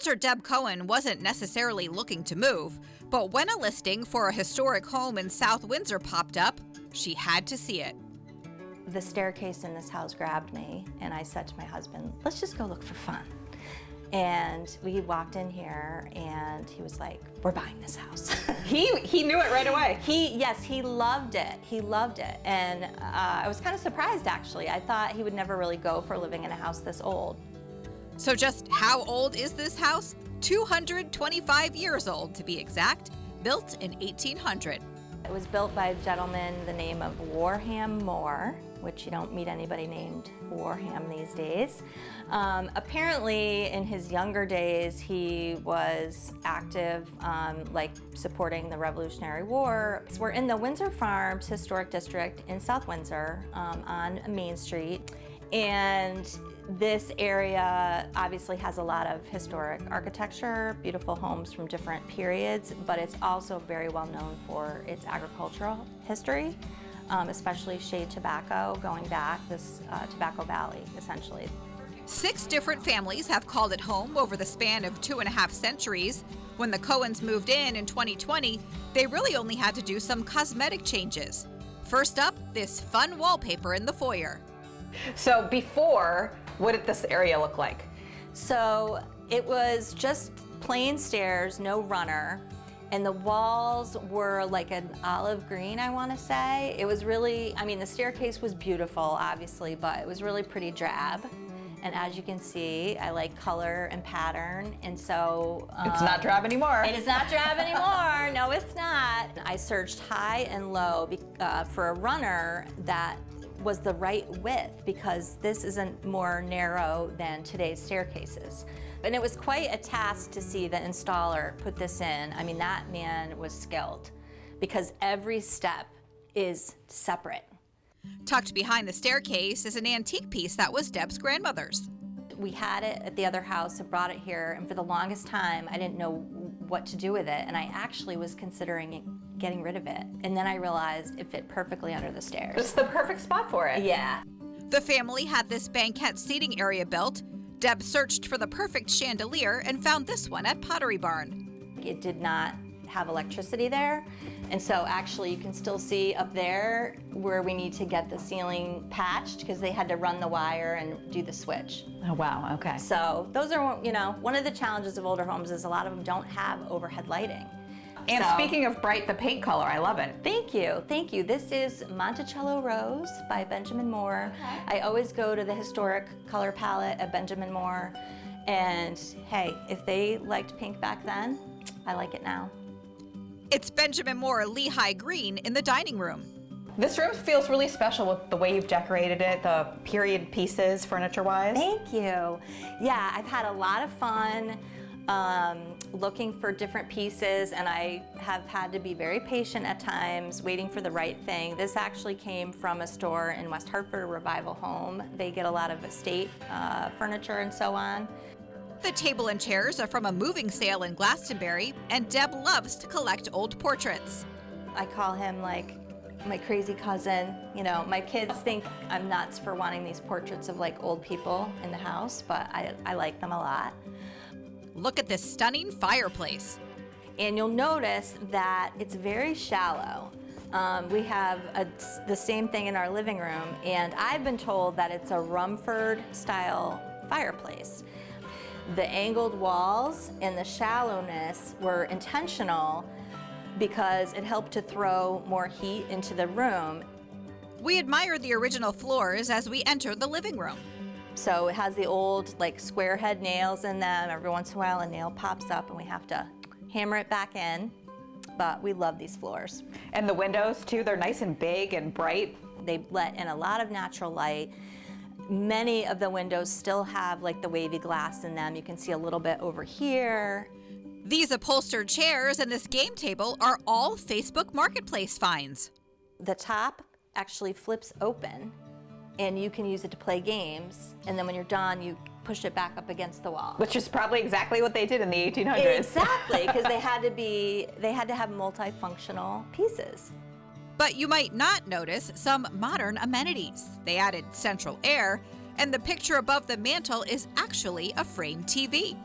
Realtor Deb Cohen wasn't necessarily looking to move, but when a listing for a historic home in South Windsor popped up, she had to see it. The staircase in this house grabbed me, and I said to my husband, let's just go look for fun. And we walked in here, and he was like, we're buying this house. He knew it right away. Yes, he loved it. He loved it. And I was kind of surprised, actually. I thought he would never really go for living in a house this old. So just how old is this house? 225 years old, to be exact, built in 1800. It was built by a gentleman the name of Warham Moore, which you don't meet anybody named Warham these days. Apparently, in his younger days, he was active, like supporting the Revolutionary War. So we're in the Windsor Farms Historic District in South Windsor on Main Street. And this area obviously has a lot of historic architecture, beautiful homes from different periods, but it's also very well known for its agricultural history, especially shade tobacco going back this Tobacco Valley, essentially. 6 different families have called it home over the span of 2.5 centuries. When the Cohens moved in 2020, they really only had to do some cosmetic changes. First up, this fun wallpaper in the foyer. So before, what did this area look like? So it was just plain stairs, no runner, and the walls were like an olive green, I want to say. It was really, I mean, the staircase was beautiful, obviously, but it was really pretty drab. And as you can see, I like color and pattern, and so... It's not drab anymore. It is not drab anymore. No, it's not. I searched high and low for a runner that was the right width, because this isn't more narrow than today's staircases. And it was quite a task to see the installer put this in. I mean, that man was skilled, because every step is separate. Tucked behind the staircase is an antique piece that was Deb's grandmother's. We had it at the other house and brought it here, and for the longest time I didn't know what to do with it, and I actually was considering getting rid of it. And then I realized it fit perfectly under the stairs. It's the perfect spot for it. Yeah. The family had this banquette seating area built. Deb searched for the perfect chandelier and found this one at Pottery Barn. It did not have electricity there, and so actually you can still see up there where we need to get the ceiling patched, because they had to run the wire and do the switch. Oh, wow, okay. So those are, you know, one of the challenges of older homes is a lot of them don't have overhead lighting. And So- speaking of bright, the paint color, I love it. Thank you, thank you. This is Monticello Rose by Benjamin Moore. I always go to the historic color palette at Benjamin Moore, and hey, if they liked pink back then, I like it now. It's Benjamin Moore Lehigh Green in the dining room. This room feels really special with the way you've decorated it, the period pieces, furniture-wise. Thank you. Yeah, I've had a lot of fun looking for different pieces, and I have had to be very patient at times, waiting for the right thing. This actually came from a store in West Hartford, a Revival Home. They get a lot of estate furniture and so on. The table and chairs are from a moving sale in Glastonbury, and Deb loves to collect old portraits. I call him like my crazy cousin. You know, my kids think I'm nuts for wanting these portraits of like old people in the house, but I like them a lot. Look at this stunning fireplace. And you'll notice that it's very shallow. We have the same thing in our living room, and I've been told that it's a Rumford style fireplace. The angled walls and the shallowness were intentional because it helped to throw more heat into the room. We admire the original floors as we enter the living room. So it has the old like square head nails in them. Every once in a while a nail pops up and we have to hammer it back in, but we love these floors. And the windows too, they're nice and big and bright. They let in a lot of natural light. Many of the windows still have like the wavy glass in them. You can see a little bit over here. These upholstered chairs and this game table are all Facebook Marketplace finds. The top actually flips open, and you can use it to play games, and then when you're done, you push it back up against the wall. Which is probably exactly what they did in the 1800s. Exactly, because they had to have multifunctional pieces. But you might not notice some modern amenities. They added central air, and the picture above the mantel is actually a framed TV.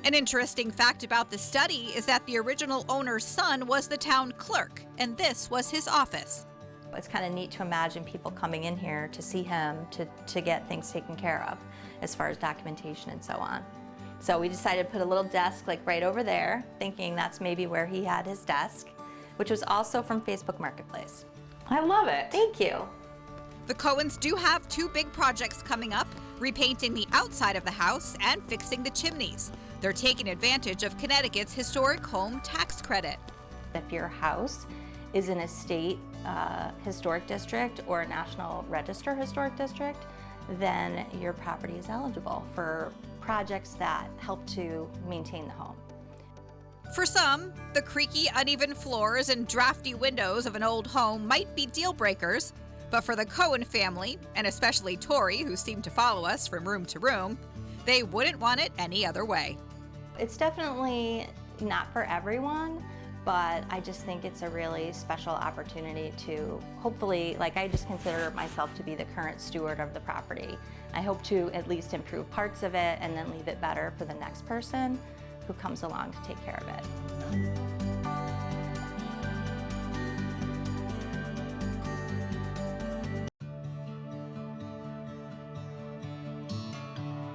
An interesting fact about the study is that the original owner's son was the town clerk, and this was his office. It's kind of neat to imagine people coming in here to see him to get things taken care of as far as documentation and so on. So we decided to put a little desk like right over there, thinking that's maybe where he had his desk, which was also from Facebook Marketplace. I love it. Thank you. The Cohens do have 2 big projects coming up, repainting the outside of the house and fixing the chimneys. They're taking advantage of Connecticut's historic home tax credit. If your house is in a state historic district or a National Register historic district, then your property is eligible for projects that help to maintain the home. For some, the creaky, uneven floors and drafty windows of an old home might be deal breakers, but for the Cohen family, and especially Tori, who seemed to follow us from room to room, they wouldn't want it any other way. It's definitely not for everyone, but I just think it's a really special opportunity to hopefully, like, I just consider myself to be the current steward of the property. I hope to at least improve parts of it and then leave it better for the next person who comes along to take care of it.